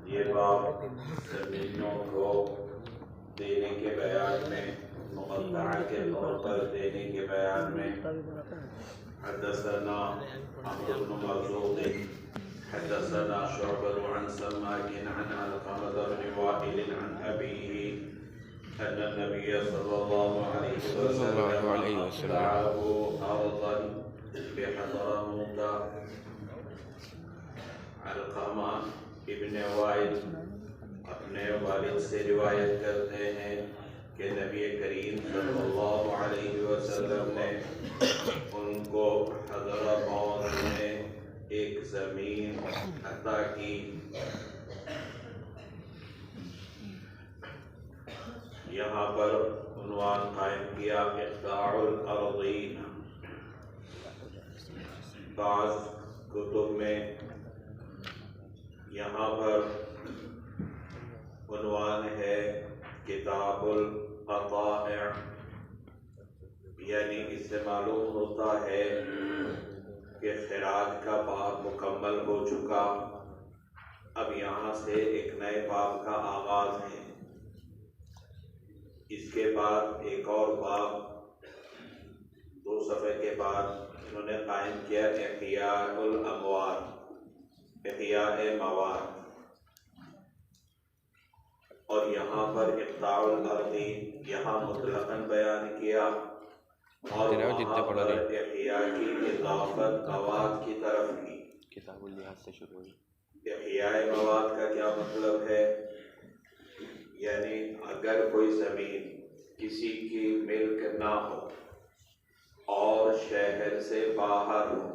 یہ باب زمینوں کو دینے کے بیان میں مقطعہ کے طور پر دینے کے بیان میں حدثنا عمرو بن مرزوق حدثنا شعبة عن سماك عن علقمة بن وائل عن أبيه أن النبي صلى الله عليه وسلم دعاه أرضا بحضرموت. علقمہ ابن وائل اپنے والد سے روایت کرتے ہیں کہ نبی کریم صلی اللہ علیہ وسلم نے ان کو حضرموت میں ایک زمین عطا کی. یہاں پر عنوان قائم کیا اقطاع الارضین. بعض کتب میں یہاں پر عنوان ہے کتاب القطائع، یعنی اس سے معلوم ہوتا ہے کہ خراج کا باب مکمل ہو چکا، اب یہاں سے ایک نئے باب کا آغاز ہے. اس کے بعد ایک اور باب 2 صفحے کے بعد انہوں نے قائم کیا احیاء الاموات، احیاء مواد، اور یہاں پر اقطاع الارضین یہاں مطلقاً بیان کیا، اور وہاں پر احیاء کی اضافت مواد کی طرف کی. کتاب اللحاظ سے شروع ہوئی. احیاء مواد کا کیا مطلب ہے؟ یعنی اگر کوئی زمین کسی کی ملک نہ ہو اور شہر سے باہر ہو،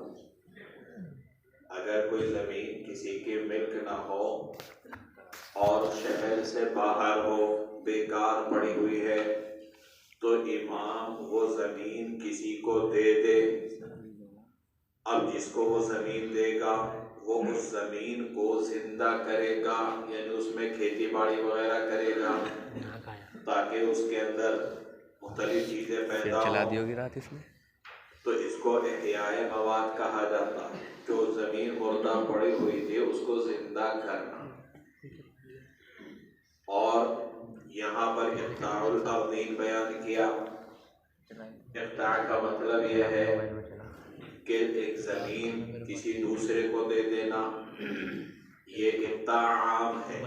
اگر کوئی زمین کسی کی ملک نہ ہو اور شہر سے باہر ہو، بیکار پڑی ہوئی ہے، تو امام وہ زمین کسی کو دے دے. اب جس کو وہ زمین دے گا وہ اس زمین کو زندہ کرے گا، یعنی اس میں کھیتی باڑی وغیرہ کرے گا تاکہ اس کے اندر مختلف چیزیں پیدا ہوں. تو اس کو احیاء مواد کہا جاتا ہے. جو زمین مردہ پڑی ہوئی تھی اس کو زندہ کرنا. اور یہاں پر اقطاع الارضین بیان کیا. اقطاع کا مطلب یہ ہے کہ ایک زمین کسی دوسرے کو دے دینا، یہ اقطاع عام ہے.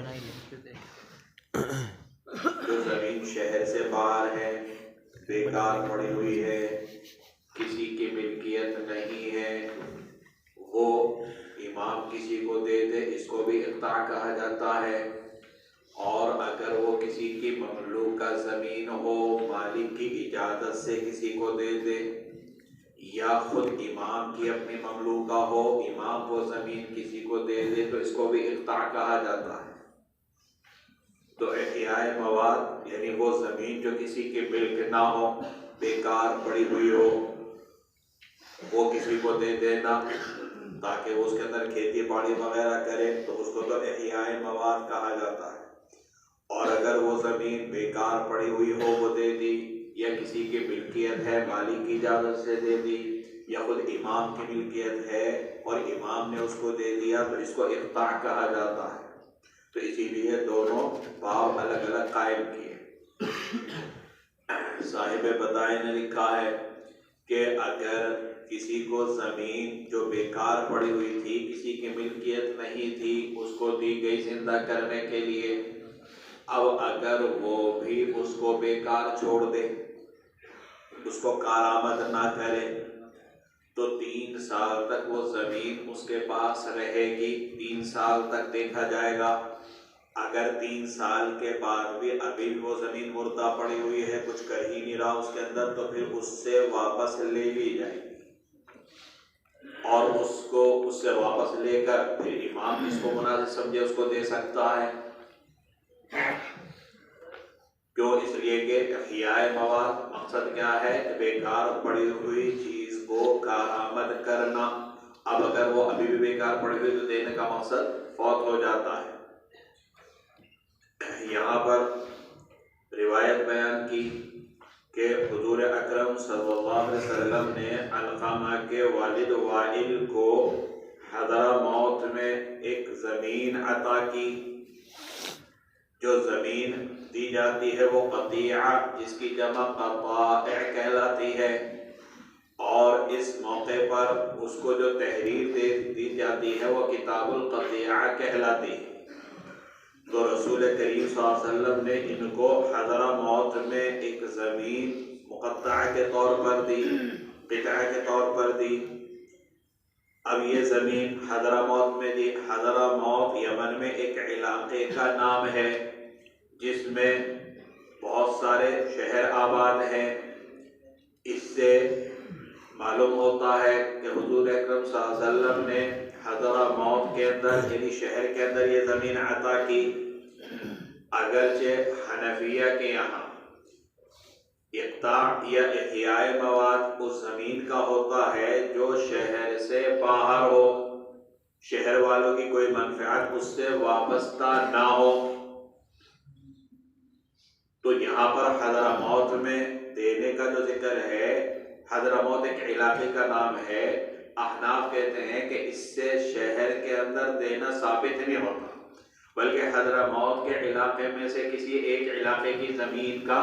جو زمین شہر سے باہر ہے، بیکار پڑی ہوئی ہے، کسی کی ملکیت نہیں ہے، وہ امام کسی کو دے دے، اس کو بھی اقطاع کہا جاتا ہے. اور اگر وہ کسی کی مملوکہ زمین ہو، مالک کی اجازت سے کسی کو دے دے، یا خود امام کی اپنی مملوکہ ہو، امام وہ زمین کسی کو دے دے، تو اس کو بھی اقطاع کہا جاتا ہے. تو احیاء مواد یعنی وہ زمین جو کسی کی ملک نہ ہو، بیکار پڑی ہوئی ہو، وہ کسی کو دے دینا تاکہ وہ اس کے اندر کھیتی باڑی وغیرہ کرے، تو اس کو تو احیاء مواد کہا جاتا ہے. اور اگر وہ زمین بیکار پڑی ہوئی ہو وہ دے دی، یا کسی کی ملکیت ہے مالک کی اجازت سے دے دی، یا خود امام کی ملکیت ہے اور امام نے اس کو دے دیا، تو اس کو اقطاع کہا جاتا ہے. تو اسی لیے دونوں باب الگ الگ قائم کیے. صاحب بدائع نے لکھا ہے کہ اگر کسی کو زمین جو بیکار پڑی ہوئی تھی، کسی کی ملکیت نہیں تھی، اس کو دی گئی زندہ کرنے کے لیے، اب اگر وہ بھی اس کو بیکار چھوڑ دے، اس کو کارآمد نہ کرے، تو 3 سال تک وہ زمین اس کے پاس رہے گی. 3 سال تک دیکھا جائے گا. اگر 3 سال کے بعد بھی ابھی وہ زمین مردہ پڑی ہوئی ہے، کچھ کر ہی نہیں رہا اس کے اندر، تو پھر اس سے واپس لے لی جائے گی. اور اس سے واپس لے کر پھر امام جس کو مناسب سمجھے اس کو دے سکتا ہے. کیوں؟ اس لیے کہ احیاء مواد مقصد کیا ہے؟ بیکار پڑی ہوئی چیز کو کارآمد کرنا. اب اگر وہ ابھی بھی بیکار پڑی ہوئی تو دینے کا مقصد فوت ہو جاتا ہے. یہاں پر روایت بیان کی کہ حضور اکرم صلی اللہ علیہ وسلم نے علقمہ کے والد وائل کو حضرموت میں ایک زمین عطا کی. جو زمین دی جاتی ہے وہ قطیعہ جس کی جمع قطائع کہلاتی ہے، اور اس موقع پر اس کو جو تحریر دی جاتی ہے وہ کتاب القطیعہ کہلاتی ہے. تو رسول کریم صلی اللہ علیہ وسلم نے ان کو حضرموت میں ایک زمین مقطعہ کے طور پر دی، قطعہ کے طور پر دی. اب یہ زمین حضرموت میں دی. حضرموت یمن میں ایک علاقے کا نام ہے جس میں بہت سارے شہر آباد ہیں. اس سے معلوم ہوتا ہے کہ حضور اکرم صلی اللہ علیہ وسلم نے حضرموت کے اندر یعنی شہر کے اندر یہ زمین عطا کی. اگرچہ حنفیہ کے یہاں اقطاع یا احیاء مواد اس زمین کا ہوتا ہے جو شہر سے باہر ہو، شہر والوں کی کوئی منفعت اس سے وابستہ نہ ہو. تو یہاں پر حضرموت میں دینے کا جو ذکر ہے، حضرموت ایک علاقے کا نام ہے. احناف کہتے ہیں کہ اس سے شہر کے اندر دینا ثابت نہیں ہوتا، بلکہ حضرموت کے علاقے میں سے کسی ایک علاقے کی زمین کا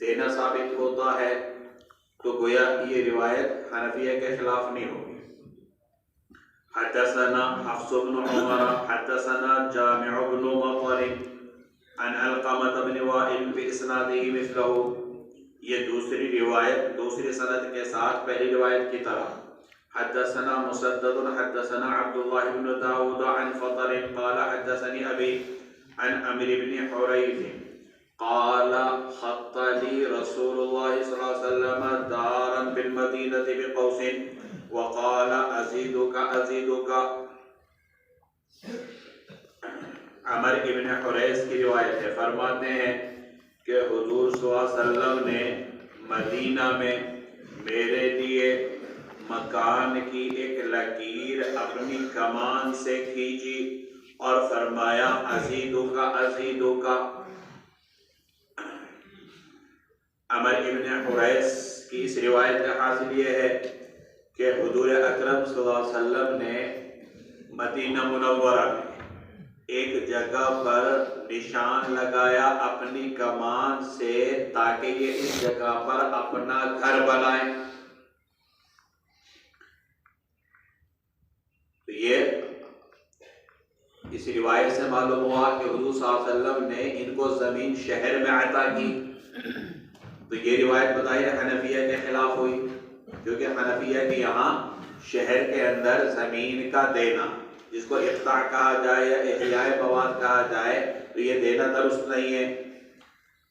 دینا ثابت ہوتا ہے. تو گویا یہ روایت حنفیہ کے خلاف نہیں ہوگی. حدثنا حفص بن عمر حدثنا جامع بن مطر عن علقمة بن وائل بإسناده مثله. یہ دوسری روایت دوسری سند کے ساتھ پہلی روایت کی طرح. حدثنا مسدد حدثنا عبد الله بن داود عن فطر قال حدثني أبي عن عمرو بن حريث قال خط لي رسول الله صلى الله عليه وسلم دارا بالمدينة بقوس وقال أزيدك. عمر ابن حریث کی روایت ہے، فرماتے ہیں کہ حضور صلی اللہ علیہ وسلم نے مدینہ میں میرے لیے مکان کی ایک لکیر اپنی کمان سے کھینچی اور فرمایا ازیدک. عمر ابن حریث کی اس روایت کا حاصل یہ ہے کہ حضور اکرم صلی اللہ علیہ وسلم نے مدینہ منورہ میں ایک جگہ پر نشان لگایا اپنی کمان سے تاکہ یہ اس جگہ پر اپنا گھر بنائیں. تو یہ اس روایت سے معلوم ہوا کہ حضور صلی اللہ علیہ وسلم نے ان کو زمین شہر میں عطا کی. تو یہ روایت بتائی حنفیہ کے خلاف ہوئی، کیونکہ حنفیہ کے یہاں شہر کے اندر زمین کا دینا جس کو اقطاع کہا جائے یا احیاء مواد کہا جائے تو یہ دینا درست نہیں ہے.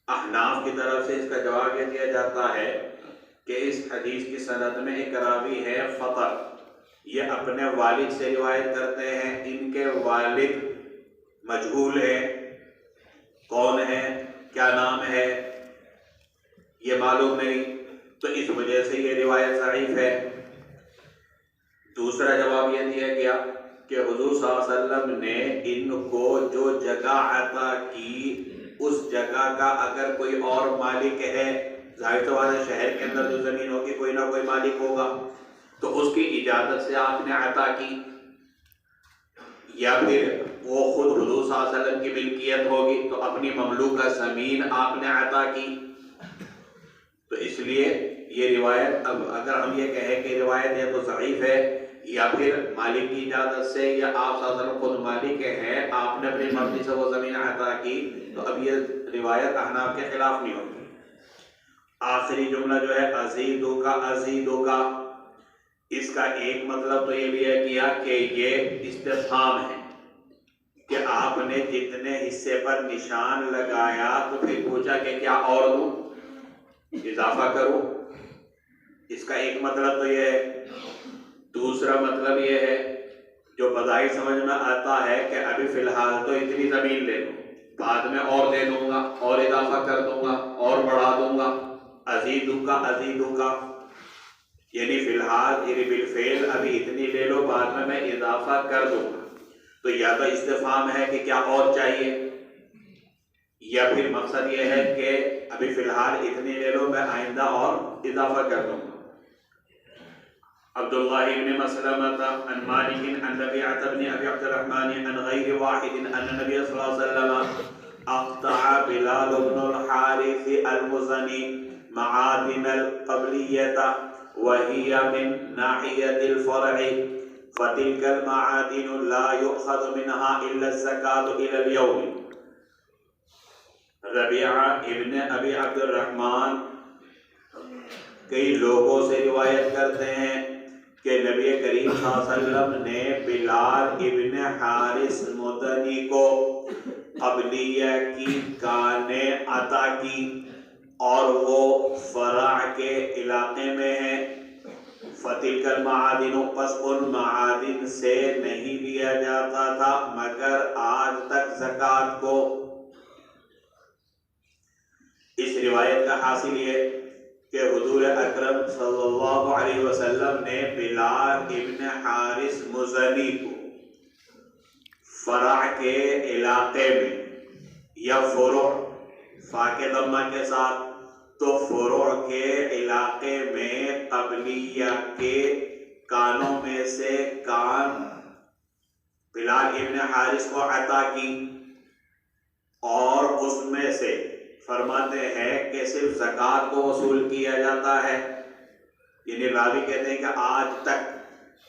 احناف کی طرف سے اس کا جواب یہ دیا جاتا ہے کہ اس حدیث کی سند میں ایک راوی ہے فطر، یہ اپنے والد سے روایت کرتے ہیں. ان کے والد مجہول ہیں، کون ہے کیا نام ہے یہ معلوم نہیں، تو اس وجہ سے یہ روایت ضعیف ہے. دوسرا جواب یہ دیا گیا کہ حضور صلی اللہ علیہ وسلم نے ان کو جو جگہ عطا کی اس جگہ کا اگر کوئی اور مالک ہے، ظاہر سی بات ہے شہر کے اندر جو زمین ہوگی کوئی نہ کوئی مالک ہوگا، تو اس کی اجازت سے آپ نے عطا کی، یا پھر وہ خود حضور صلی اللہ علیہ وسلم کی ملکیت ہوگی تو اپنی مملوکہ زمین آپ نے عطا کی. تو اس لیے یہ روایت اب اگر ہم یہ کہیں کہ روایت ہے تو ضعیف ہے، یا پھر مالک کی اجازت سے یا آپ صلی اللہ علیہ وسلم خود مالک ہیں، آپ نے اپنی مرضی سے وہ زمین عطا کی، تو اب یہ روایت احناف کے خلاف نہیں ہوگی. آخری جملہ جو ہے ازیدک، اس کا ایک مطلب تو یہ لیا گیا کہ یہ استفہام ہے کہ آپ نے جتنے حصے پر نشان لگایا تو پھر پوچھا کہ کیا اور دوں، اضافہ کروں. اس کا ایک مطلب تو یہ ہے. دوسرا مطلب یہ ہے جو بظاہر سمجھ میں آتا ہے کہ ابھی فی الحال تو اتنی زمین لے لو، بعد میں اور دے دوں گا اور اضافہ کر دوں گا اور بڑھا دوں گا. ازیدک یعنی فی الحال یعنی بالفعل ابھی اتنی لے لو، بعد میں اضافہ کر دوں گا. تو یا تو استفہام ہے کہ کیا اور چاہیے، یا پھر مقصد یہ ہے کہ ابھی فی الحال اتنی لے لو، میں آئندہ اور اضافہ کر دوں گا. عبد الله بن مسلمة عن مالك عن ربيعة بن أبي عبد الرحمن عن غير واحد أن النبي صلى الله عليه وسلم أقطع بلال بن الحارث المزني معادن القبلية وهي من ناحية الفرع فتلك المعادن لا يؤخذ منها إلا الزكاة إلى اليوم. ربیعہ ابن ابی عبد الرحمن کئی لوگوں سے روایت کرتے ہیں کہ نبی کریم صلی اللہ علیہ وسلم نے بلال ابن حارث مدنی کو قبلیہ کی کانیں عطا کی اور وہ فرع کے علاقے میں ہیں. فتلک المعادن پس ان معادن سے نہیں لیا جاتا تھا مگر آج تک زکوٰۃ کو. اس روایت کا حاصل یہ کہ حضور اکرم صلی اللہ علیہ وسلم نے بلال ابن حارث مزنی کو فرع کے علاقے میں یا فروع فا کے ضمہ کے ساتھ تو فروع کے علاقے میں قبلیہ کے کانوں میں سے کان بلال ابن حارث کو عطا کی اور اس میں سے فرماتے ہیں کہ صرف زکوٰۃ کو وصول کیا جاتا ہے. یعنی راوی کہتے ہیں کہ آج تک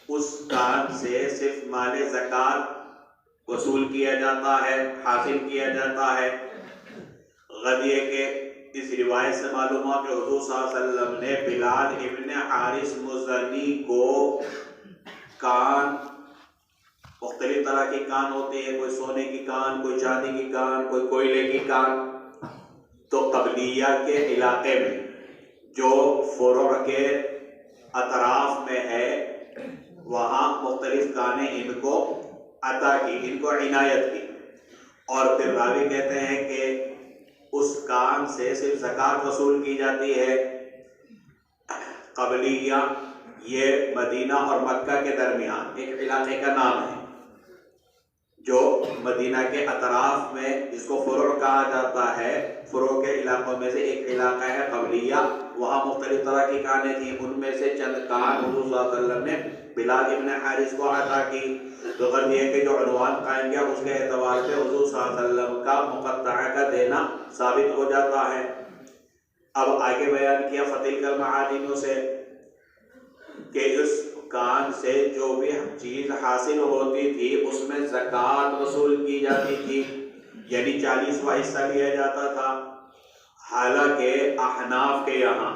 اس کان سے صرف مال زکوٰۃ وصول کیا جاتا ہے, حاصل کیا جاتا ہے. غدیے کے اس روایت سے معلوم ہوا کہ حضور صلی اللہ علیہ وسلم نے بلال ابن حارث مزنی کو کان, مختلف طرح کی کان ہوتی ہے, کوئی سونے کی کان, کوئی چاندی کی کان, کوئی کوئلے کی کان. تو قبلیہ کے علاقے میں جو فروع کے اطراف میں ہے وہاں مختلف کانیں ان کو عطا کی, ان کو عنایت کی. اور پھر راوی کہتے ہیں کہ اس کان سے صرف زکوٰۃ وصول کی جاتی ہے. قبلیہ یہ مدینہ اور مکہ کے درمیان ایک علاقے کا نام ہے جو مدینہ کے اطراف میں جس کو فروع کہا جاتا ہے. فروع کے علاقوں میں سے ایک علاقہ ہے قبلیہ, وہاں مختلف طرح کی کانیں تھیں, ان میں سے چند کان حضور صلی اللہ علیہ وسلم نے بلال ابن حارث کو عطا کی. تو غرض یہ کہ جو عنوان قائم کیا اس کے اعتبار سے حضور صلی اللہ علیہ وسلم کا مقطعہ کا دینا ثابت ہو جاتا ہے. اب آگے بیان کیا فتلک المعادن سے کہ اس کان سے جو بھی چیز حاصل ہوتی تھی اس میں زکوٰۃ وصول کی جاتی تھی, یعنی 40واں حصہ لیا جاتا تھا. حالانکہ احناف کے یہاں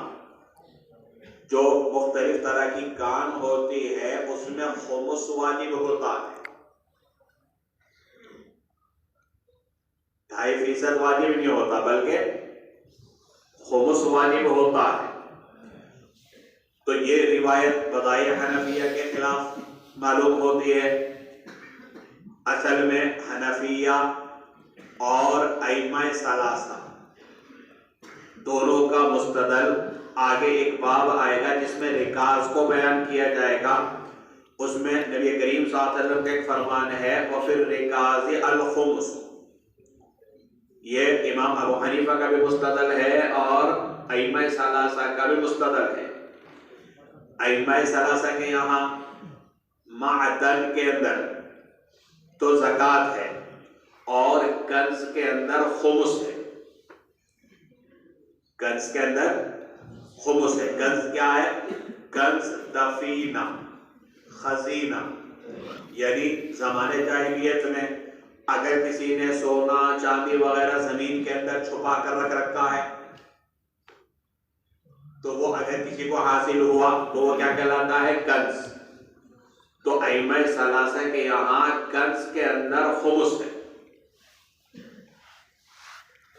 جو مختلف طرح کی کان ہوتی ہے اس میں خمس واجب ہوتا ہے, 2.5% واجب نہیں ہوتا بلکہ خمس واجب ہوتا ہے. تو یہ روایت بظاہر حنفیہ کے خلاف معلوم ہوتی ہے. اصل میں حنفیہ اور ائمہ ثلاثہ دونوں کا مستدل آگے ایک باب آئے گا جس میں رکاز کو بیان کیا جائے گا. اس میں نبی کریم صلی اللہ علیہ وسلم کا ایک فرمان ہے وَفِي الرِّكَازِ الْخُمُسُ. یہ امام ابو حنیفہ کا بھی مستدل ہے اور ائمہ ثلاثہ کا بھی مستدل ہے. ائمہ ثلاثہ کے یہاں معدن کے اندر تو زکوٰۃ ہے اور کنز کے اندر خمس ہے. کنز کے اندر خمس ہے. کنز کیا ہے؟ کنز دفینہ, خزینہ. یعنی زمانے جاہلیت میں اگر کسی نے سونا چاندی وغیرہ زمین کے اندر چھپا کر رکھ رکھا ہے تو وہ اگر کسی کو حاصل ہوا تو وہ کیا کہلاتا ہے؟ کنز. تو ائمہ ثلاثہ کے یہاں کنز کے اندر خمس ہے,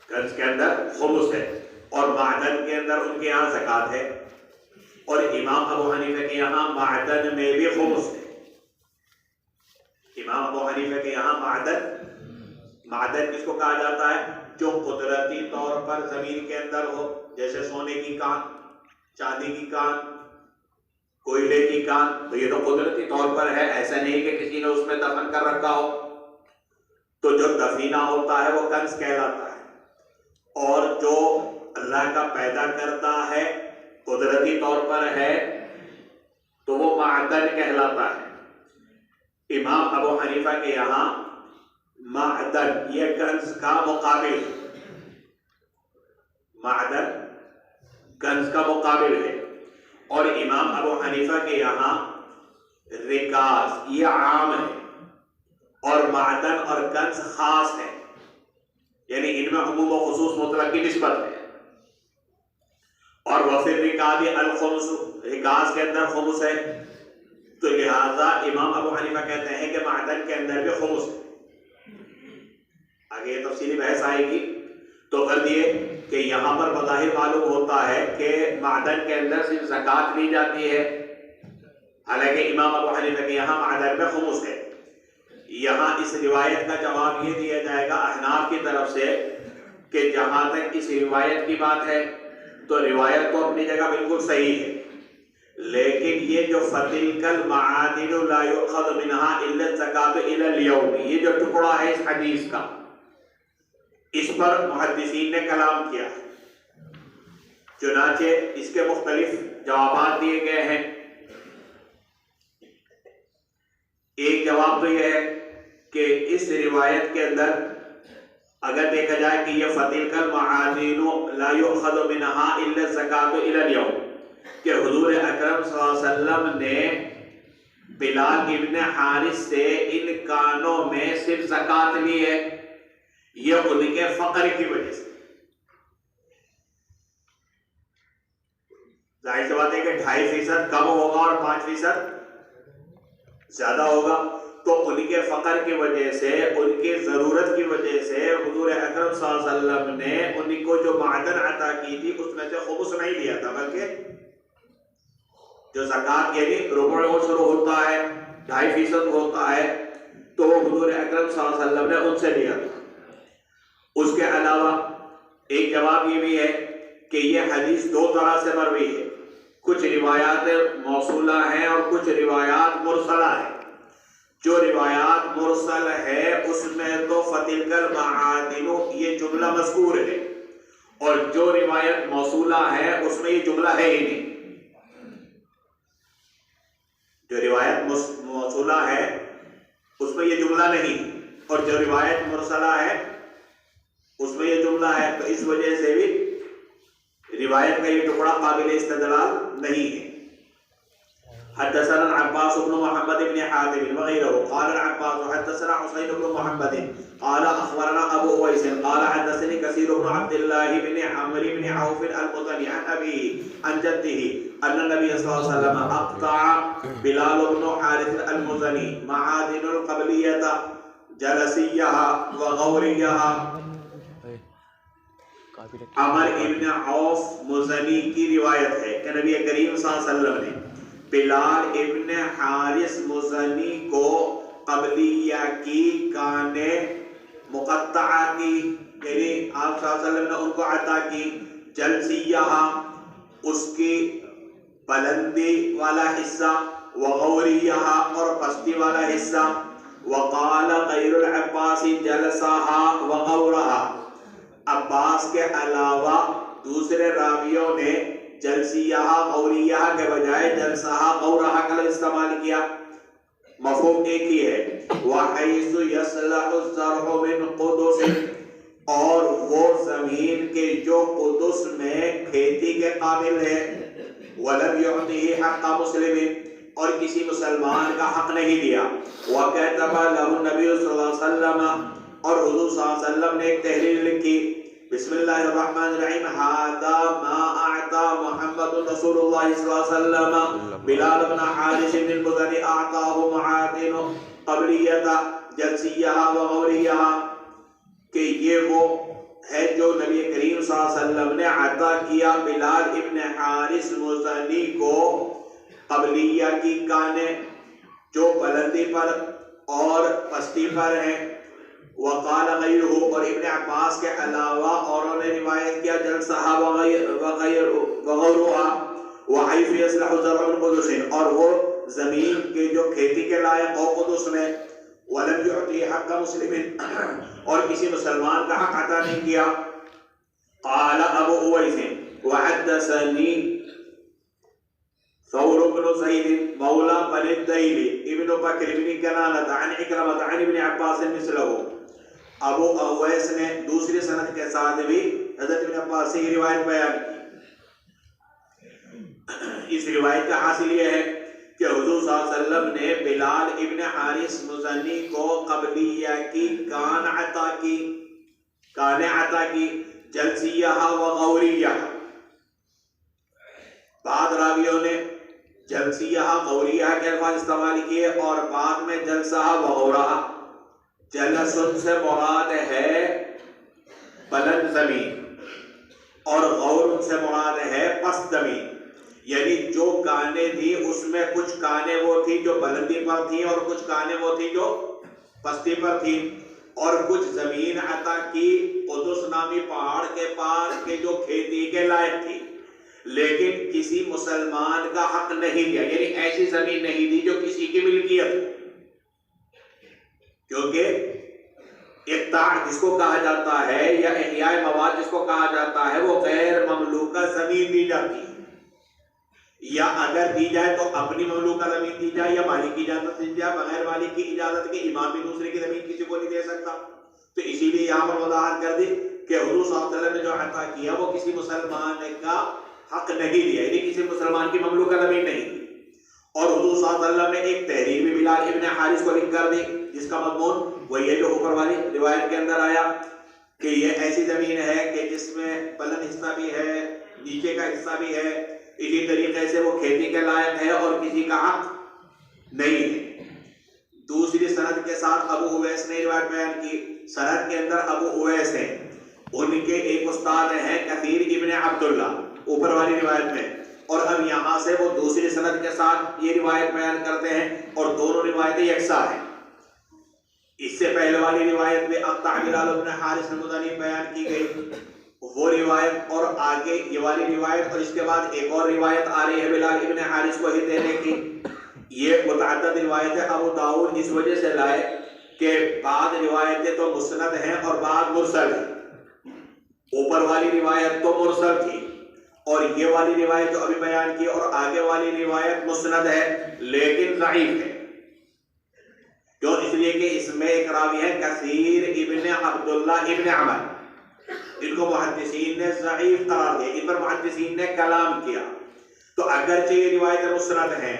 کنز کے اندر خمس ہے, اور معدن کے اندر ان کے یہاں زکوٰۃ ہے. اور امام ابو حنیفہ کے یہاں معدن میں بھی خمس ہے. امام ابو حنیفہ کے یہاں معدن کس کو کہا جاتا ہے؟ جو قدرتی طور پر زمین کے اندر ہو, جیسے سونے کی کان, چاندی کی کان, کوئلے کی کان. تو یہ تو قدرتی طور پر ہے, ایسا نہیں کہ کسی نے اس میں دفن کر رکھا ہو. تو جو دفینہ ہوتا ہے وہ کنز کہلاتا ہے. اور جو اللہ کا پیدا کرتا ہے قدرتی طور پر ہے تو وہ معدن کہلاتا ہے. امام ابو حنیفہ کے یہاں معدن یہ کنز کا مقابل ہے. معدن کنز کا مقابل ہے. اور امام ابو حنیفہ کے یہاں رکاز یہ عام ہے اور معدن اور کنز خاص ہے، یعنی ان میں عموم و خصوص مطلق کی نسبت ہے. اور وفی الرکاز الخمس، رکاز کے اندر خمس ہے، تو لہذا امام ابو حنیفہ کہتے ہیں کہ معدن کے اندر بھی خمس ہے. آگے یہ تفصیلی بحث آئے گی. تو کر دیے کہ یہاں پر بظاہر معلوم ہوتا ہے کہ معدن کے اندر صرف زکوٰۃ لی جاتی ہے، حالانکہ امام ابو حنیفہ کے یہاں معدن میں خمس ہے. یہاں اس روایت کا جواب یہ دیا جائے گا احناف کی طرف سے کہ جہاں تک اس روایت کی بات ہے تو روایت تو اپنی جگہ بالکل صحیح ہے، لیکن یہ جو فتلک المعادن لا یؤخذ منها الا الزکاۃ الی اليوم، یہ جو ٹکڑا ہے اس حدیث کا، اس پر محدثین نے کلام کیا ہے. چنانچہ اس کے مختلف جوابات دیے گئے ہیں. ایک جواب تو یہ ہے کہ اس روایت کے اندر اگر دیکھا جائے کہ یہ فتلک المعادن لا یؤخذ منها الا الزکاۃ الی اليوم، کہ حضور اکرم صلی اللہ علیہ وسلم نے بلال ابن حارث سے ان کانوں میں صرف زکوٰۃ لی ہے، یہ ان کے فقر کی وجہ سے. ظاہر سی بات ہے کہ 2.5% کم ہوگا اور 5% زیادہ ہوگا، تو ان کے فقر کی وجہ سے، ان کی ضرورت کی وجہ سے حضور اکرم صلی اللہ علیہ وسلم نے ان کو جو معدن عطا کی تھی اس میں سے خمس نہیں لیا تھا، بلکہ جو زکوٰۃ یعنی ربع عشر ہوتا ہے، 2.5% ہوتا ہے، تو وہ حضور اکرم صلی اللہ علیہ وسلم نے ان سے لیا تھا. اس کے علاوہ ایک جواب یہ بھی ہے کہ یہ حدیث دو طرح سے مروی ہے. کچھ روایات موصولہ ہیں اور کچھ روایات مرسلہ ہیں. جو روایات مرسل ہے اس میں تو فتلک المعادن یہ جملہ مذکور ہے، اور جو روایت موصولہ ہے اس میں یہ جملہ ہے ہی نہیں. جو روایت موصولہ ہے اس میں یہ جملہ نہیں، اور جو روایت مرسلہ ہے اس میں یہ جملہ ہے. تو اس وجہ سے بھی روایت کا یہ ٹکڑا قابل استدلال نہیں ہے. حدثنا العباس بن محمد بن حاتم وغيره قال العباس حدثنا حسين بن محمد قال اخبرنا ابو اويس قال حدثني كثير بن عبد الله بن عمرو بن عوف المزني عن ابيه عن جده ان النبي صلى الله عليه وسلم اقطع بلال بن حارث المزني معادن القبليه جلسيها وغوريها. عمر ابن عوف مزنی کی روایت ہے کہ نبی کریم صلی اللہ علیہ وسلم نے بلال ابن حارث مزنی کو قبلیہ کی کانے مقطعہ کی، یعنی آپ صلی اللہ علیہ وسلم نے ان کو عطا کی، جلسیہ اس کی بلندی والا حصہ، وغوریہ اور پستی والا حصہ. وقال غیر العباس جلسہا وغورہا، عباس کے علاوہ دوسرے راویوں نے جلسیہ غوریہ کے بجائے جلسہ غورہ کا لفظ استعمال کیا. مفہوم ایک ہی ہے. وحیث یصلح الزرع من قدس، اور وہ زمین کے جو قدس میں کھیتی کے قابل ہے. ولم یعطہ حق مسلم، اور کسی مسلمان کا حق نہیں دیا. وکتب له النبی صلی اللہ علیہ وسلم، اور حضور صلی اللہ علیہ وسلم نے ایک تحریر لکھی، بسم اللہ الرحمن الرحیم، هذا ما اعطى محمد رسول اللہ صلی اللہ علیہ وسلم بلال بن حارث بن المزنی اعطاه معادن قبلیہ جلسیہ وغوریہ، کہ یہ وہ ہے جو نبی کریم صلی اللہ علیہ وسلم نے عطا کیا بلال ابن حارث مزنی کو قبلیہ کی کانے جو بلندی پر اور پستی پر ہیں. وقال غیرہ، اور ابن عباس کے علاوہ اوروں نے روایت کیا جلسہ وغورہا وحیث یصلح الزرع من قدس، اور وہ زمین کے جو کھیتی کے لائق ہو قدس میں. ولم یعطی حق مسلم، اور کسی مسلمان کا حق عطا نہیں کیا. قال ابو اویس وحدثنی ثور بن زید مولى بني الديل ابن بکر ابن کنانہ عن اکرمہ عن ابن عباس مثلہ. ابو اویس نے دوسری سند کے ساتھ بھی حضرت ابن عباس سے یہ روایت بیان کی. اس روایت کا حاصل یہ ہے کہ حضور صلی اللہ علیہ وسلم نے بلال ابن حارث مزنی کو قبلیہ کی کان عطا کی جلسیہ و غوریہ. بعد راویوں نے جلسیہ غوریہ کے الفاظ استعمال کیے اور بعد میں جلسہ و غورہ. جلسن سے مراد ہے بلند زمین اور غور سے مراد ہے پست زمین. یعنی جو کانیں تھی اس میں کچھ کانیں وہ تھی جو بلندی پر تھی اور کچھ کانیں وہ تھی جو پستی پر تھی. اور کچھ زمین عطا کی قدس نامی پہاڑ کے پاس کے جو کھیتی کے لائق تھی لیکن کسی مسلمان کا حق نہیں دیا. یعنی ایسی زمین نہیں دی جو کسی کی ملکیت ہو. کیونکہ اقطاع جس کو کہا جاتا ہے یا احیاء مواد جس کو کہا جاتا ہے وہ غیر مملوکہ زمین دی جاتی ہے. یا اگر دی جائے تو اپنی مملوکہ زمین دی جائے یا مالک کی اجازت دی جائے. بغیر مالک کی اجازت کے امام بھی دوسرے کی زمین کسی کو نہیں دے سکتا. تو اسی لیے یہاں پر وضاحت کر دی کہ حضور صلی اللہ علیہ وسلم نے جو عطا کیا وہ کسی مسلمان کا حق نہیں دیا. یعنی کسی مسلمان کی مملوکہ زمین نہیں دی. اور حضور صلی اللہ علیہ وسلم نے ایک تحریر بھی بلال ابن حارث کو لکھ کر دی جس کا مضمون وہی ہے جو اوپر والی روایت کے اندر آیا کہ یہ ایسی زمین ہے کہ جس میں بلند حصہ بھی ہے نیچے کا حصہ بھی ہے. اسی طریقے سے وہ کھیتی کے لائق ہے اور کسی کا حق نہیں ہے. دوسری سند کے ساتھ ابو اویس نے روایت بیان کی. سند کے اندر ابو اویس ہیں, ان کے ایک استاد ہیں کثیر ابن عبداللہ اوپر والی روایت میں. اور اب یہاں سے وہ دوسری سند کے ساتھ یہ روایت بیان کرتے ہیں اور دونوں روایتیں یکساں ہیں. اس سے پہلے والی روایت میں اقطع بلال ابن حارث المزنی بیان کی گئی وہ روایت اور آگے یہ والی روایت اور اس کے بعد ایک اور روایت آ رہی ہے بلال ابن حارث کو ہی دینے کی. یہ متعدد روایتیں ابو داؤد اس وجہ سے لائے کہ بعض روایتیں تو مسند ہیں اور بعض مرسل ہیں. اوپر والی روایت تو مرسل تھی اور یہ والی روایت جو ابھی بیان کی اور آگے والی روایت مسند ہے لیکن ضعیف ہے. کیوں؟ اس لیے کہ اس میں ایک راوی ہے کثیر ابن عبداللہ ابن عمر. ان کو محدثین نے ضعیف قرار دیا, ان پر محدثین نے کلام کیا. تو اگرچہ یہ روایتیں مسند ہیں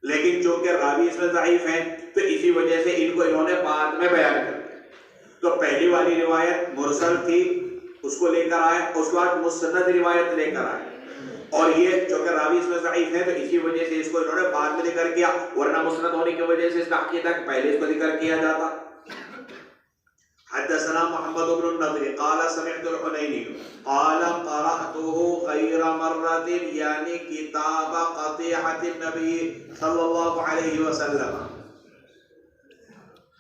لیکن چونکہ راوی اس میں ضعیف ہیں تو اسی وجہ سے ان کو انہوں نے بعد میں بیان کر دیا. تو پہلی والی روایت مرسل تھی اس کو لے کر آئے, اس کے بعد مسند روایت لے کر آئے اور یہ چونکہ راوی اس میں ضعیف ہے تو اسی وجہ سے اس کو انہوں نے بعد میں ذکر کیا, ورنہ مسند ہونے کی وجہ سے اس کا عقیدہ پہلے اس کو ذکر کیا جاتا. حدثنا محمد بن النضر قال سمعت الحنيني قال قرأته غير مرة يعني كتاب قطيعة النبي صلى الله عليه وسلم.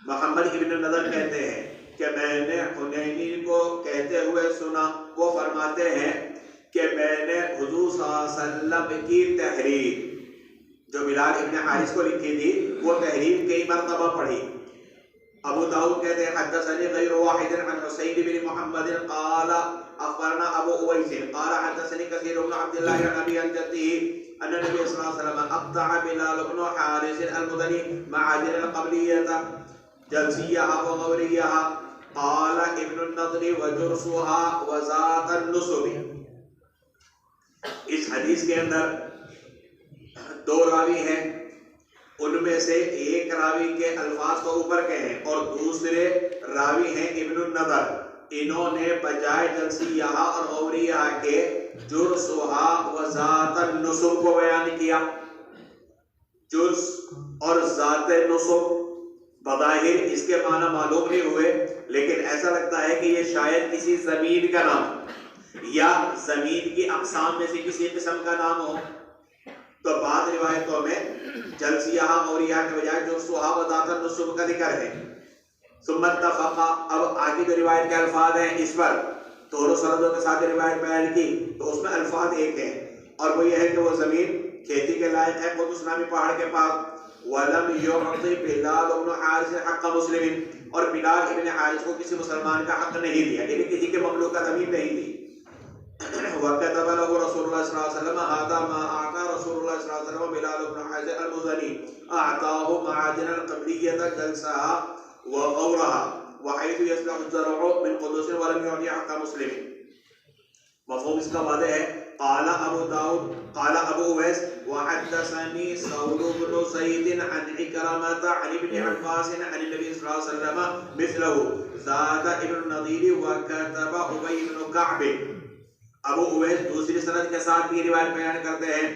محمد ابن النضر کہتے ہیں کہ میں نے حنینی کو کہتے ہوئے سنا, وہ فرماتے ہیں کہ میں نے حضور صلی اللہ علیہ وسلم کی تحریر جو بلال ابن حارث کو لکھی تھی وہ تحریر کئی مرتبہ پڑھی. ابو داؤد کہتے ہیں حدثني غير واحد عن حسين بن محمد قال اخبرنا ابو اويس قال حدثني كثير بن عبد الله عن ابي عن جده ان النبي صلى الله عليه وسلم اقطع بلال بن حارث المدني معادن القبليه جلسيها وغوريها. قال ابن النضر وجرسها وذات النصب. اس حدیث کے اندر دو راوی ہیں, ان میں سے ایک راوی کے الفاظ تو اوپر کے ہیں اور دوسرے راوی ہیں ابن النضر. انہوں نے بجائے جلسیہ اور غوریہ کے جرسھا و ذات النصب کو بیان کیا. جرس اور ذات نصب بظاہر اس کے معنی معلوم نہیں ہوئے لیکن ایسا لگتا ہے کہ یہ شاید کسی زمین کا نام یا زمین کی اقسام میں سے کسی قسم کا نام ہو. تو بعض روایتوں میں جلسیہ غوریہ کے بجائے جرسھا و ذات النصب کا ذکر ہے. ثم اتفقا, اب آگے جو روایت کے الفاظ ہیں اس پر دونوں سندوں کے ساتھ روایت بیان کی تو اس میں الفاظ ایک ہیں اور وہ یہ ہے کہ وہ زمین کھیتی کے لائق ہے قدس نامی پہاڑ کے پاس. وَلَمْ يُعْطِ بِلَالُ بْنُ حَارِثٍ حَقَّ مُسْلِمٍ, اور بلال ابن حارث کو کسی مسلمان کا حق نہیں دیا, یعنی کسی کے مملوک کا زمین نہیں دی. وَكَتَبَ لَهُ رَسُولُ اللَّهِ صلی اللہ علیہ وسلم هَذَا مَا أَعْطَى رسول الله صلى الله عليه وسلم بلال بن حازم المزني أعطاه معادن القبلية جلسها وغورها وحيث يصلح الزرع من قدس ولم يعطي حق مسلم. مفهوم اس کا واضح ہے. قال ابو داود قال ابو اویس وحدثني ثور بن زيد عن عكرمة عن ابن عباس عن النبي صلى الله عليه وسلم مثله زاد ابن النضير وكتب ابي بن كعب. ابو اویس دوسری سند کے ساتھ یہ روایت بیان کرتے ہیں.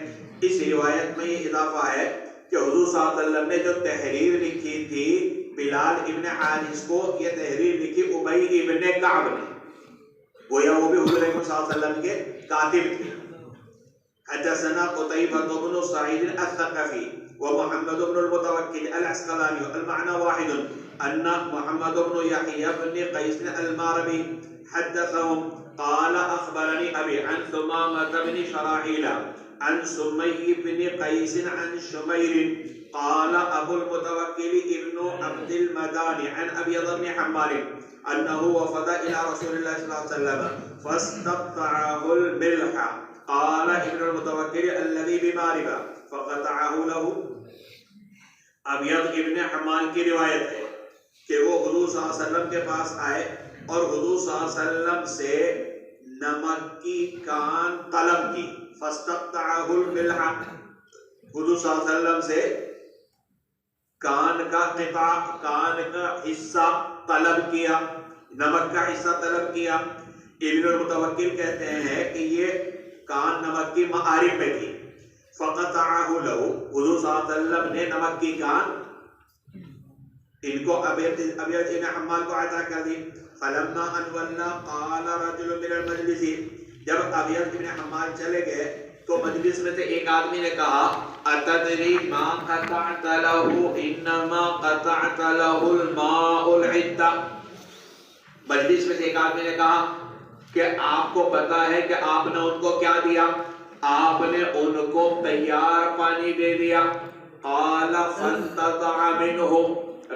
اس روایت میں یہ اضافہ ہے کہ حضور صلی اللہ علیہ وسلم نے جو تحریر لکھی تھی بلال ابن حارث کو، یہ تحریر لکھی ابی ابن کعب نے، گویا وہ بھی حضور اکرم صلی اللہ علیہ وسلم کے کاتب تھے. حدثنا قتيبة بن سعيد الثقفي ومحمد بن المتوكل العسقلاني المعنى واحد أن محمد بن يحيى بن قيس الماربي حدثهم قال أخبرني أبي عن ثمامة بن شراحيل عن سمي بن قيس عن شمير قال أبو المتوكل ابن عبد المداني عن أبيض بن حمار أنه وفد إلى رسول الله صلى الله عليه وسلم فاستقطعه الملح. قال ابن المتوكل الذي بماربا فقطعه له. ابیض ابن حمال کی روایت ہے کہ وہ حضور صلی اللہ علیہ وسلم کے پاس آئے اور حضور صلی اللہ علیہ وسلم سے نمک کی کان طلب کی. فاستقطعه الملح، حضور صلی اللہ علیہ وسلم سے کان کا قطع، کان کا حصہ طلب کیا، نمک کا حصہ طلب کیا. ابن المتوکل کہتے ہیں کہ یہ کان نمک کی معارف میں تھی. فقطعه له، حضور صلی اللہ علیہ وسلم نے نمک کی کان ان کو ابیض ابن حمال کو عطا کر دی. فلما ان ولى قال رجل من المجلس، جب ابیض ابن حمال چلے گئے تو مجلس میں سے ایک آدمی نے کہا اتدری ما قطعت له انما قطعت له الماء العدة. مجلس میں سے ایک آدمی نے کہا کہ آپ کو پتا ہے کہ آپ نے ان کو کیا دیا؟ آپ نے ان کو تیار پانی دے دیا. قال فانتزع منه،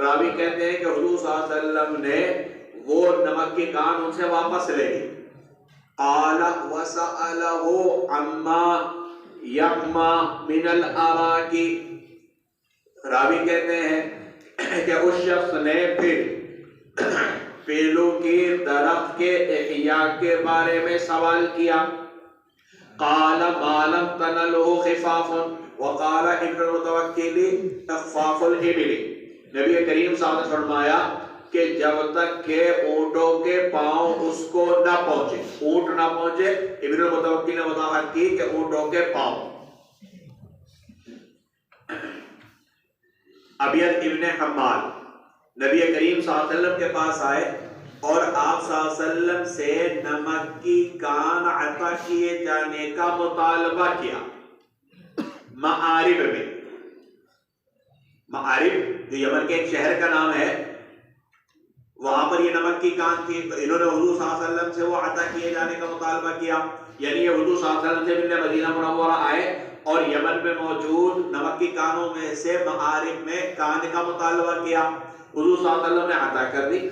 راوی کہتے ہیں کہ حضور صلی اللہ علیہ وسلم نے وہ نمک کی کان ان سے واپس لے لی. قال وسأله عما يحمى من الأراك، راوی کہتے ہیں کہ اس شخص نے پھر پیلو کی درخت کے احیاء کے بارے میں سوال کیا. قال ما لم تنله خفاف وقال ابن المتوکل اخفاف الابل. نبی کریم صلی اللہ علیہ وسلم نے فرمایا کہ جب تک کہ اونٹوں کے پاؤں اس کو نہ پہنچے، اونٹ نہ پہنچے. ابن المتوکل نے وضاحت کی کہ اونٹوں کے پاؤں. ابیض ابن حمال نبی کریم صلی اللہ علیہ وسلم کے پاس آئے اور آپ صلی اللہ علیہ وسلم سے نمک کی کان عطا کیے جانے کا مطالبہ کیا. معارب میں، معارب جو یمن کے ایک شہر کا نام ہے، وہاں پر یہ نمک کی کان تھی. تو انہوں نے حضور صلی اللہ علیہ وسلم سے وہ عطا کیے جانے کا مطالبہ کیا. یعنی یہ حضور صلی اللہ علیہ وسلم سے ملنے مدینہ منورہ آئے اور یمن میں موجود نمک کی کانوں میں سے معارف میں کان کا مطالبہ کیا. حضور صلی اللہ علیہ وسلم نے عطا کر دی.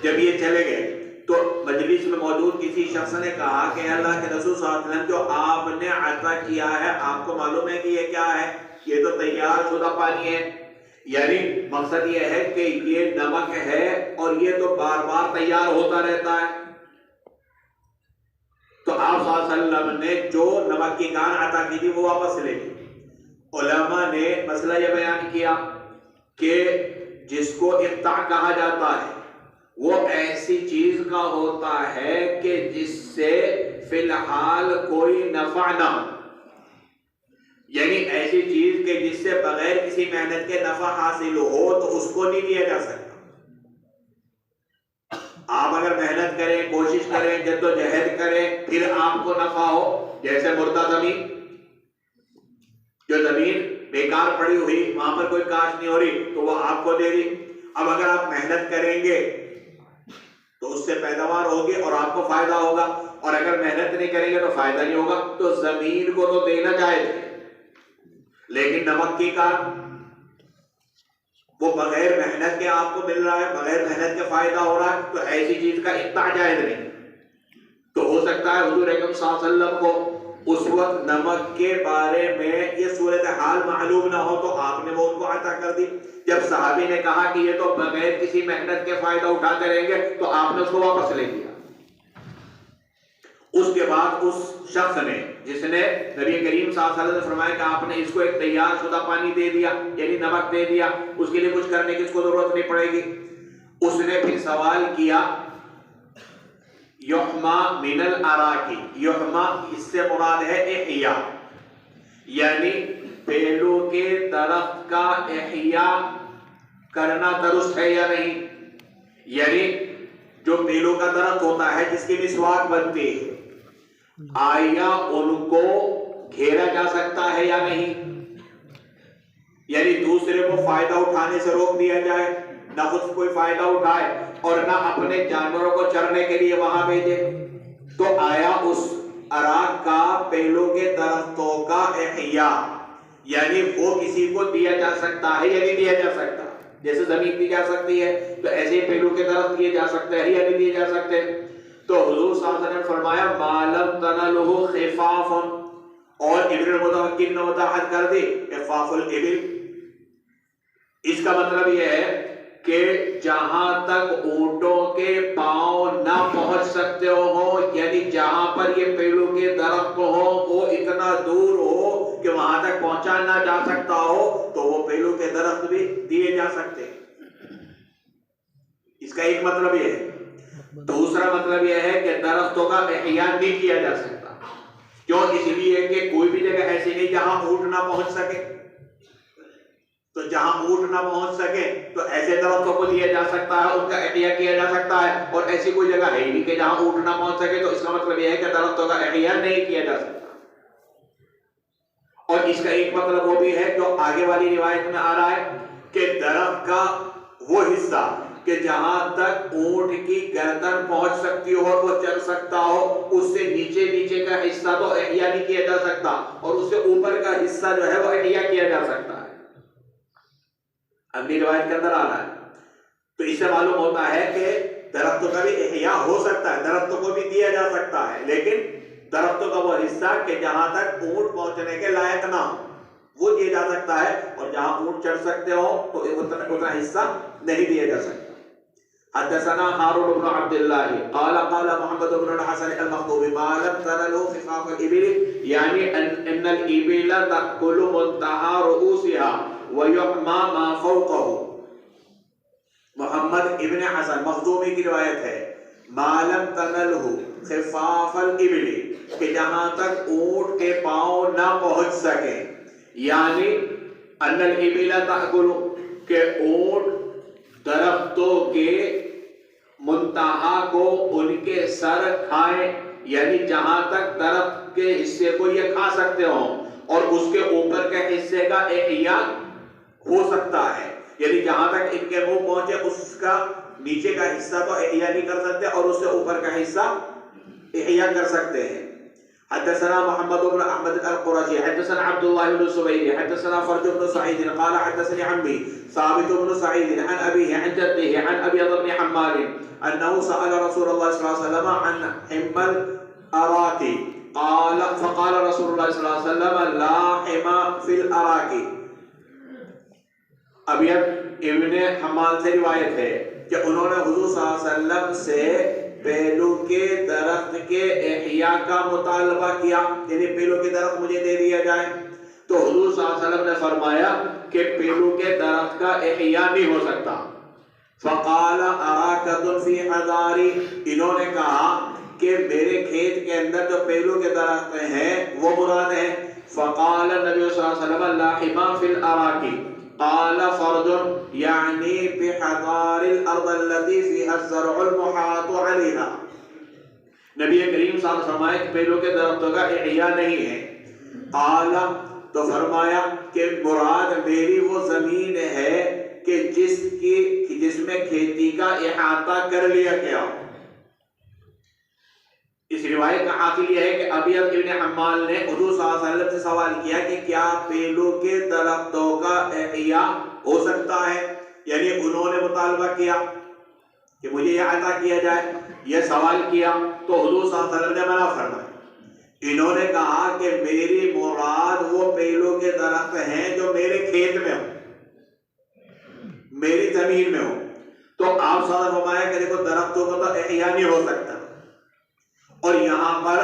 جب یہ چلے گئے تو مجلس میں موجود کسی شخص نے کہا کہ اللہ کے رسول صلی اللہ علیہ وسلم جو آپ نے عطا کیا ہے، آپ کو معلوم ہے کہ یہ کیا ہے؟ یہ تو تیار شدہ پانی ہے. یعنی مقصد یہ ہے کہ یہ نمک ہے اور یہ تو بار بار تیار ہوتا رہتا ہے. تو آپ صلی اللہ علیہ وسلم نے جو نمک کی کان عطا کی تھی وہ واپس لے لی. علماء نے مسئلہ یہ بیان کیا کہ جس کو اقطاع کہا جاتا ہے وہ ایسی چیز کا ہوتا ہے کہ جس سے فی الحال کوئی نفع نہ ہو. یعنی ایسی چیز کہ جس سے بغیر کسی محنت کے نفع حاصل ہو تو اس کو نہیں لیا جا سکتا. آپ اگر محنت کریں، کوشش کریں، جدوجہد کریں، پھر آپ کو نفع ہو. جیسے مردہ زمین، جو زمین بیکار پڑی ہوئی، وہاں پر کوئی کاشت نہیں ہو رہی، تو وہ آپ کو دے دی. اب اگر آپ محنت کریں گے تو اس سے پیداوار ہوگی اور آپ کو فائدہ ہوگا، اور اگر محنت نہیں کریں گے تو فائدہ نہیں ہوگا. تو زمین کو تو دینا جائز ہے، لیکن نمک کی کان وہ بغیر محنت کے آپ کو مل رہا ہے، بغیر محنت کے فائدہ ہو رہا ہے، تو ایسی چیز کا اقطاع جائز نہیں. تو ہو سکتا ہے حضور اکرم صلی اللہ علیہ وسلم کو اس وقت نمک کے بارے میں یہ صورتحال معلوم نہ ہو تو آپ نے وہ ان کو عطا کر دی. جب صحابی نے کہا کہ یہ تو بغیر کسی محنت کے فائدہ اٹھاتے رہیں گے تو آپ نے اس کو واپس لے لیا. اس کے بعد اس شخص نے جس نے نبی کریم صلی اللہ علیہ وسلم نے فرمایا کہ آپ نے اس کو ایک تیار شدہ پانی دے دیا یعنی نمک دے دیا, اس کے لیے کچھ کرنے کی اس کو ضرورت نہیں پڑے گی. اس نے پھر سوال کیا یحما من الاراکی, یحما اس سے مراد ہے احیا, یعنی بیلوں کے درخت کا احیا کرنا درست ہے یا نہیں. یعنی جو بیلوں کا درخت ہوتا ہے جس کی مسواک بنتی ہے, آیا ان کو گھیرا جا سکتا ہے یا نہیں, یعنی دوسرے کو فائدہ اٹھانے سے روک دیا جائے, نہ خود کوئی فائدہ اٹھائے اور نہ اپنے جانوروں کو چرنے کے لیے وہاں بھیجے. تو آیا اس اراک کا بیلوں کے درختوں کا احیا یعنی وہ کسی کو دیا جا سکتا ہے یا نہیں دیا جا سکتا؟ جیسے زمین دی جا سکتی ہے تو ایسے ہی بیلوں کے درخت دیے جا سکتے ہیں یا نہیں دیے جا سکتے؟ تو حضور صلی اللہ علیہ وسلم نے فرمایا مالم تنلہ خفاف, اور ابن المتوکل نے وضاحت کر دی خفاف الابل, اس کا مطلب یہ ہے کہ جہاں تک اونٹوں کے پاؤں نہ پہنچ سکتے ہو, یعنی جہاں پر یہ بیلوں کے درخت ہو وہ اتنا دور ہو کہ وہاں تک پہنچا نہ جا سکتا ہو تو وہ بیلوں کے درخت بھی دیے جا سکتے ہیں. اس کا ایک مطلب یہ ہے. دوسرا مطلب یہ ہے کہ درختوں کا احیا نہیں کیا جا سکتا. کیوں؟ اس لیے کہ کوئی بھی جگہ ایسی نہیں جہاں اونٹ نہ پہنچ سکے, تو جہاں اونٹ نہ پہنچ سکے تو ایسے درختوں کو دیا جا سکتا ہے, ان کا احیا کیا جا سکتا ہے, اور ایسی کوئی جگہ ہے ہی نہیں کہ جہاں اونٹ نہ پہنچ سکے, تو اس کا مطلب یہ ہے کہ درختوں کا احیا نہیں کیا جا سکتا. اور اس کا ایک مطلب وہ بھی ہے جو آگے والی روایت میں آ رہا ہے کہ درخت کا وہ حصہ کہ جہاں تک اونٹ کی گردن پہنچ سکتی ہو اور وہ چل سکتا ہو, اس سے نیچے کا حصہ تو احیا نہیں کیا جا سکتا, اور اس سے اوپر کا حصہ جو ہے وہ احیا کیا جا سکتا ہے. اگلی روایت کے اندر آ رہا ہے. تو اس سے معلوم ہوتا ہے کہ درختوں کا بھی احیا ہو سکتا ہے, درختوں کو بھی دیا جا سکتا ہے, لیکن درختوں کا وہ حصہ کہ جہاں تک اونٹ پہنچنے کے لائق نہ ہو وہ دیا جا سکتا ہے, اور جہاں اونٹ چڑھ سکتے ہو تو اتنا حصہ نہیں دیا جا سکتا. حدثنا هارون بن عبد الله قال قال محمد بن الحسن المخطوبي ما لم تنلوا خفاف الإبل يعني أن الإبل تأكل منتهى رؤوسها ويحمى ما فوقه. محمد ابن حسن مخزومی کی روایت ہے ما لم تنلوا خفاف الإبل کہ جہاں تک اونٹ کے پاؤں نہ پہنچ سکے, یعنی ان الإبل تأكل کہ اونٹ درختوں کے منتہا کو ان کے سر کھائیں, یعنی جہاں تک درخت کے حصے کو یہ کھا سکتے ہوں اور اس کے اوپر کے حصے کا احیا ہو سکتا ہے, یعنی جہاں تک ان کے منہ پہنچے اس کا نیچے کا حصہ تو احیا نہیں کر سکتے اور اس سے اوپر کا حصہ احیا کر سکتے ہیں. حدثنا محمد بن احمد القرشي حدثنا عبد الله بن الزبير حدثنا فرج بن سعيد قال حدثني عمي ثابت بن سعيد عن ابيه عن جده عن ابي بن حمال انه سأل رسول الله صلى الله عليه وسلم عن حمل اراك قال فقال رسول الله صلى الله عليه وسلم لا حما في الاراك. ابی ابن حمال سے روایت ہے کہ انہوں نے حضور صلی اللہ علیہ وسلم سے بیلوں کے درخت کے احیا کا مطالبہ کیا, یعنی بیلوں کے درخت مجھے دے دیا جائے. تو حضور صلی اللہ علیہ وسلم نے فرمایا کہ بیلوں کے درخت کا احیا نہیں ہو سکتا. فقال اراکۃ فی حضاری, انہوں نے کہا کہ میرے کھیت کے اندر جو بیلوں کے درخت ہیں وہ مراد ہیں. فقال النبی صلی اللہ علیہ وسلم لا حما فی الاراک قال فرد يعني بحضار الارض التي فيها الزرع المحاط عليها. نبی کریم صلی اللہ علیہ وسلم فرمایا کہ بیلوں کے درختوں کا احیا نہیں ہے. قال تو فرمایا کہ مراد میری وہ زمین ہے کہ جس میں کھیتی کا احاطہ کر لیا گیا. اس روایت کا حاصل یہ ہے کہ ابی ابن حمال نے حضور صلی اللہ علیہ وسلم سے سوال کیا کہ کیا بیلوں کے درختوں کا احیا ہو سکتا ہے, یعنی انہوں نے مطالبہ کیا کہ مجھے یہ عطا کیا جائے, یہ سوال کیا تو حضور صلی اللہ علیہ وسلم نے منع فرمایا انہوں نے کہا کہ میری مراد وہ پیلوں کے درخت ہیں جو میرے کھیت میں ہوں، میری زمین میں ہوں۔ تو آپ صلی اللہ علیہ وسلم فرمایا کہ دیکھو درختوں کو تو احیا نہیں ہو سکتا، اور یہاں پر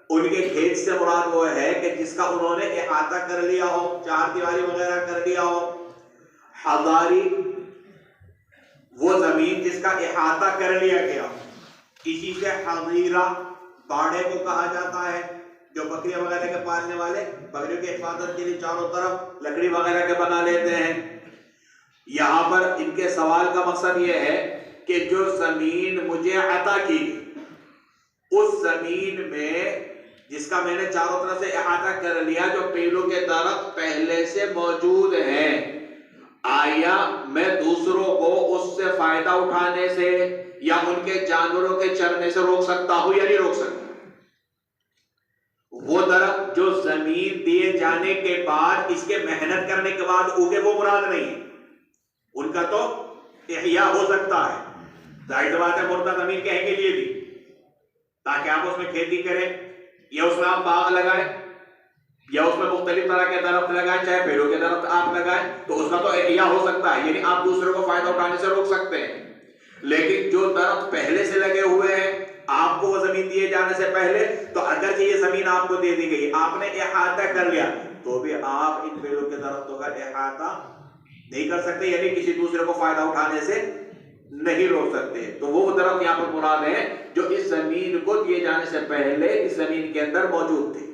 ان کے کھیت سے مراد وہ ہے کہ جس کا انہوں نے احاطہ کر لیا ہو، چار دیواری وغیرہ کر لیا ہو۔ حضاری وہ زمین جس کا احاطہ کر لیا گیا، اسی سے حظیرہ باڑے کو کہا جاتا ہے، جو بکریاں وغیرہ کے پالنے والے بکریوں کی حفاظت کے لیے چاروں طرف لکڑی وغیرہ کے بنا لیتے ہیں۔ یہاں پر ان کے سوال کا مقصد یہ ہے کہ جو زمین مجھے عطا کی گئی، اس زمین میں جس کا میں نے چاروں طرف سے احاطہ کر لیا، جو پیلوں کے درخت پہلے سے موجود ہیں، آیا میں دوسروں کو اس سے فائدہ اٹھانے سے یا ان کے جانوروں کے چرنے سے روک سکتا ہوں یا نہیں روک سکتا؟ وہ درخت جو زمین دیے جانے کے بعد اس کے محنت کرنے کے بعد اگے، وہ مراد نہیں ہے، ان کا تو احیا ہو سکتا ہے۔ ظاہر بات ہے مردہ زمین کہیں کے لیے دی تاکہ آپ اس میں کھیتی کریں، یا اس میں آپ باغ لگائیں، یا اس میں مختلف طرح کے درخت لگائیں، چاہے پیڑوں کے درخت آپ لگائیں، تو اس کا تو احیا ہو سکتا ہے، یعنی آپ دوسروں کو فائدہ اٹھانے سے روک سکتے ہیں۔ لیکن جو درخت پہلے سے لگے ہوئے ہیں، آپ کو وہ زمین دیے جانے سے پہلے، تو اگرچہ یہ زمین آپ کو دے دی گئی، آپ نے احاطہ کر لیا، تو بھی آپ ان پیڑوں کے درختوں کا احاطہ نہیں کر سکتے، یعنی کسی دوسرے کو فائدہ اٹھانے سے نہیں روک سکتے۔ تو وہ درخت یہاں پر مراد ہیں جو اس زمین کو دیے جانے سے پہلے اس زمین کے اندر موجود تھے۔